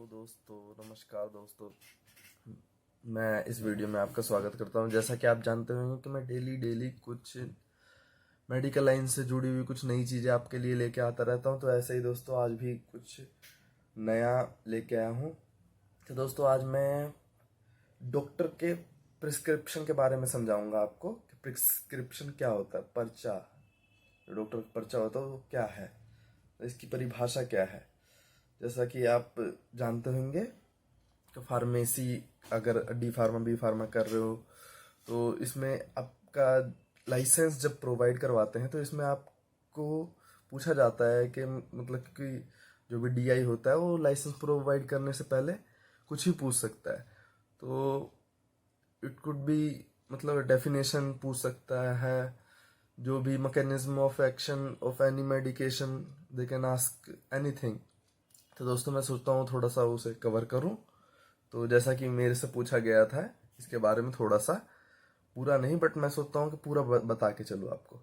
दोस्तों नमस्कार दोस्तों, मैं इस वीडियो में आपका स्वागत करता हूं। जैसा कि आप जानते होंगे कि मैं डेली कुछ मेडिकल लाइन से जुड़ी हुई कुछ नई चीज़ें आपके लिए लेके आता रहता हूं। तो ऐसे ही दोस्तों आज भी कुछ नया लेके आया हूं। तो दोस्तों आज मैं डॉक्टर के प्रिस्क्रिप्शन के बारे में समझाऊंगा आपको कि प्रिस्क्रिप्शन क्या होता है। पर्चा, डॉक्टर का पर्चा होता है वो क्या है, इसकी परिभाषा क्या है। जैसा कि आप जानते होंगे कि फार्मेसी अगर डी फार्मा बी फार्मा कर रहे हो तो इसमें आपका लाइसेंस जब प्रोवाइड करवाते हैं तो इसमें आपको पूछा जाता है कि मतलब कि जो भी डीआई होता है वो लाइसेंस प्रोवाइड करने से पहले कुछ ही पूछ सकता है। तो इट कुड बी मतलब डेफिनेशन पूछ सकता है, जो भी mechanism of action of any medication they can ask anything. तो दोस्तों मैं सोचता हूँ थोड़ा सा उसे कवर करूँ। तो जैसा कि मेरे से पूछा गया था इसके बारे में थोड़ा सा, पूरा नहीं बट मैं सोचता हूँ कि पूरा बता के चलूँ आपको।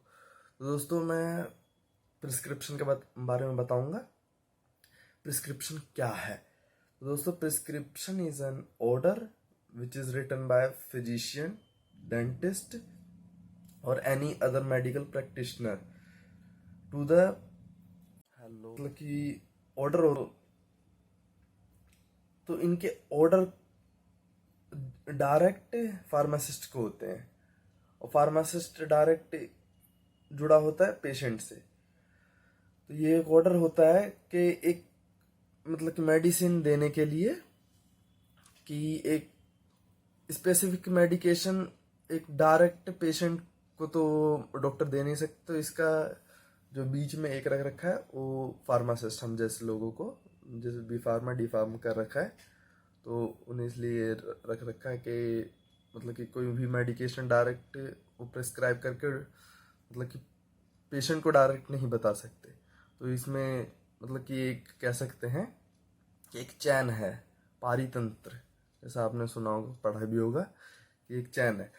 तो दोस्तों मैं प्रिस्क्रिप्शन के बारे में बताऊंगा। प्रिस्क्रिप्शन क्या है? तो दोस्तों prescription is an order which is written by physician, dentist और any other medical practitioner to the hello मतलब कि ऑर्डर हो। तो इनके ऑर्डर डायरेक्ट फार्मासिस्ट को होते हैं और फार्मासिस्ट डायरेक्ट जुड़ा होता है पेशेंट से। तो ये एक ऑर्डर होता है कि एक मतलब कि मेडिसिन देने के लिए कि एक स्पेसिफिक मेडिकेशन एक डायरेक्ट पेशेंट को तो डॉक्टर दे नहीं सकते। तो इसका जो बीच में एक रख रखा है वो फार्मासिस्ट हम जैसे लोगों को, जैसे बी फार्मा डी फार्मा कर रखा है तो उन्हें इसलिए रख रखा है कि मतलब कि कोई भी मेडिकेशन डायरेक्ट वो प्रेस्क्राइब करके मतलब कि पेशेंट को डायरेक्ट नहीं बता सकते। तो इसमें मतलब कि एक कह सकते हैं कि एक चैन है, पारितंत्र, जैसा आपने सुना होगा, पढ़ा भी होगा कि एक चैन है।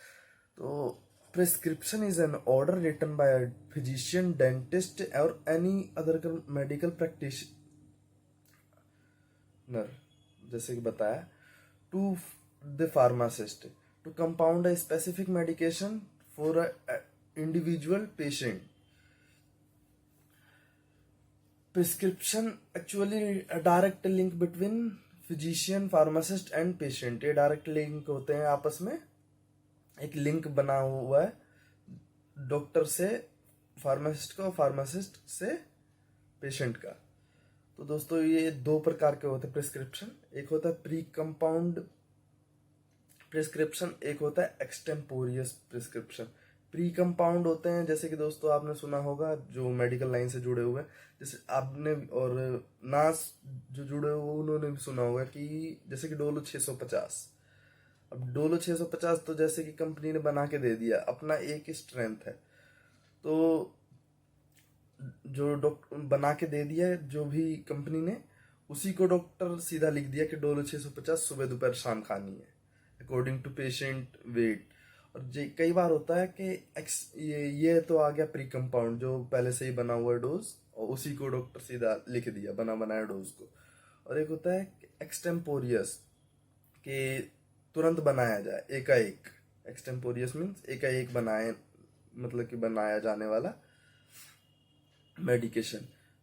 तो prescription is an order written by physician, dentist और एनी अदर मेडिकल प्रैक्टिशनर, जैसे कि बताया, to the pharmacist to compound a specific medication for a individual patient. Prescription actually a direct link between physician, pharmacist and patient. ये direct link होते हैं आपस में, एक लिंक बना हुआ है डॉक्टर से फार्मासिस्ट का और फार्मासिस्ट से पेशेंट का। तो दोस्तों ये दो प्रकार के होते हैं प्रिस्क्रिप्शन, एक होता है प्री कंपाउंड प्रिस्क्रिप्शन, एक होता है एक्सटेम्पोरियस प्रिस्क्रिप्शन। प्री कंपाउंड होते हैं जैसे कि दोस्तों आपने सुना होगा जो मेडिकल लाइन से जुड़े हुए हैं, जैसे आपने और नास जो जुड़े हुए उन्होंने भी सुना होगा कि जैसे कि डोलो 650। अब डोलो 650 तो जैसे कि कंपनी ने बना के दे दिया, अपना एक स्ट्रेंथ है तो जो डॉक्टर बना के दे दिया जो भी कंपनी ने, उसी को डॉक्टर सीधा लिख दिया कि डोलो 650 सुबह दोपहर शाम खानी है अकॉर्डिंग टू पेशेंट वेट। और कई बार होता है कि ये तो आ गया प्री कंपाउंड जो पहले से ही बना हुआ डोज और उसी को डॉक्टर सीधा लिख दिया बना बनाया डोज को। और एक होता है एक्सटेम्पोरियस कि तुरंत बनाया जाए एकाएक। एक्सटेम्पोरियस मीन्स एकाएक बनाए मतलब कि बनाया जाने वाला मेडिकेशन।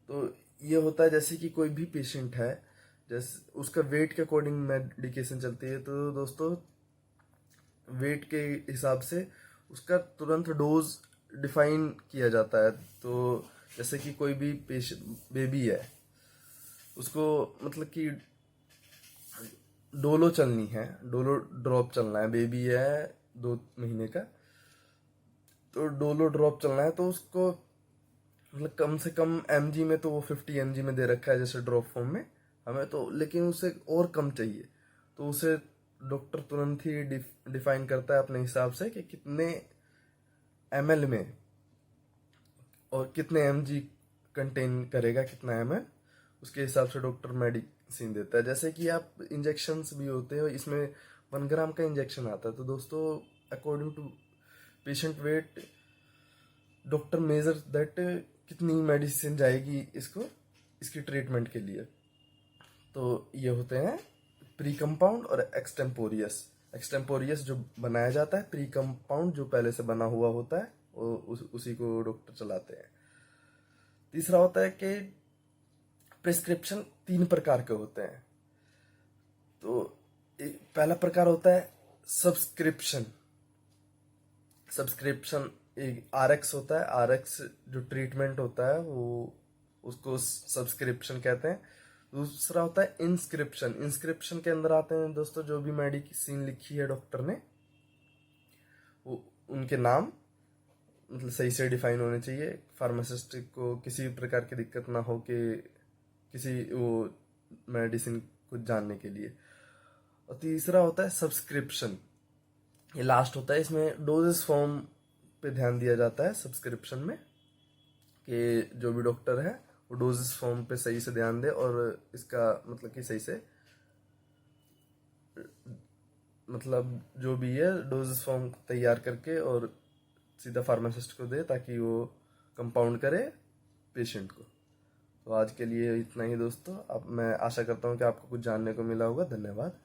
तो ये होता है जैसे कि कोई भी पेशेंट है, जैसे उसका वेट के अकॉर्डिंग मेडिकेशन चलती है। तो दोस्तों वेट के हिसाब से उसका तुरंत डोज डिफाइन किया जाता है। तो जैसे कि कोई भी पेशेंट बेबी है, उसको मतलब कि डोलो चलनी है, डोलो ड्रॉप चलना है, बेबी है 2 महीने का, तो डोलो ड्रॉप चलना है तो उसको मतलब कम से कम एमजी में तो वो 50 mg में दे रखा है जैसे ड्रॉप फॉर्म में हमें तो, लेकिन उसे और कम चाहिए तो उसे डॉक्टर तुरंत ही डिफाइन करता है अपने हिसाब से कि कितने ml में और कितने mg कंटेन करेगा, कितना ml, उसके हिसाब से डॉक्टर मेडिसिन देता है। जैसे कि आप इंजेक्शन्स भी होते हैं, इसमें 1 ग्राम का इंजेक्शन आता है। तो दोस्तों according to patient weight doctor measure that कितनी मेडिसिन जाएगी इसको इसकी ट्रीटमेंट के लिए। तो ये होते हैं प्री कंपाउंड और एक्सटेम्पोरियस। एक्सटेम्पोरियस जो बनाया जाता है, प्री कंपाउंड जो पहले से बना हुआ होता है, वो उसी को डॉक्टर चलाते हैं। तीसरा होता है कि प्रिस्क्रिप्शन 3 प्रकार के होते हैं। तो पहला प्रकार होता है सब्सक्रिप्शन। सब्सक्रिप्शन एक आरएक्स होता है, आरएक्स जो ट्रीटमेंट होता है वो उसको सब्सक्रिप्शन कहते हैं। दूसरा होता है इंस्क्रिप्शन। इंस्क्रिप्शन के अंदर आते हैं दोस्तों जो भी मेडिसिन लिखी है डॉक्टर ने, वो उनके नाम मतलब सही से डिफाइन होने चाहिए। फार्मासिस्ट को किसी भी प्रकार की दिक्कत ना हो कि किसी वो मेडिसिन को जानने के लिए। और तीसरा होता है सब्सक्रिप्शन, ये लास्ट होता है। इसमें डोजेस फॉर्म पे ध्यान दिया जाता है सब्सक्रिप्शन में, कि जो भी डॉक्टर है वो डोजेस फॉर्म पे सही से ध्यान दे और इसका मतलब कि सही से मतलब जो भी है डोजेस फॉर्म तैयार करके और सीधा फार्मासिस्ट को दे ताकि वो कंपाउंड करे पेशेंट को। तो आज के लिए इतना ही दोस्तों। अब मैं आशा करता हूँ कि आपको कुछ जानने को मिला होगा। धन्यवाद।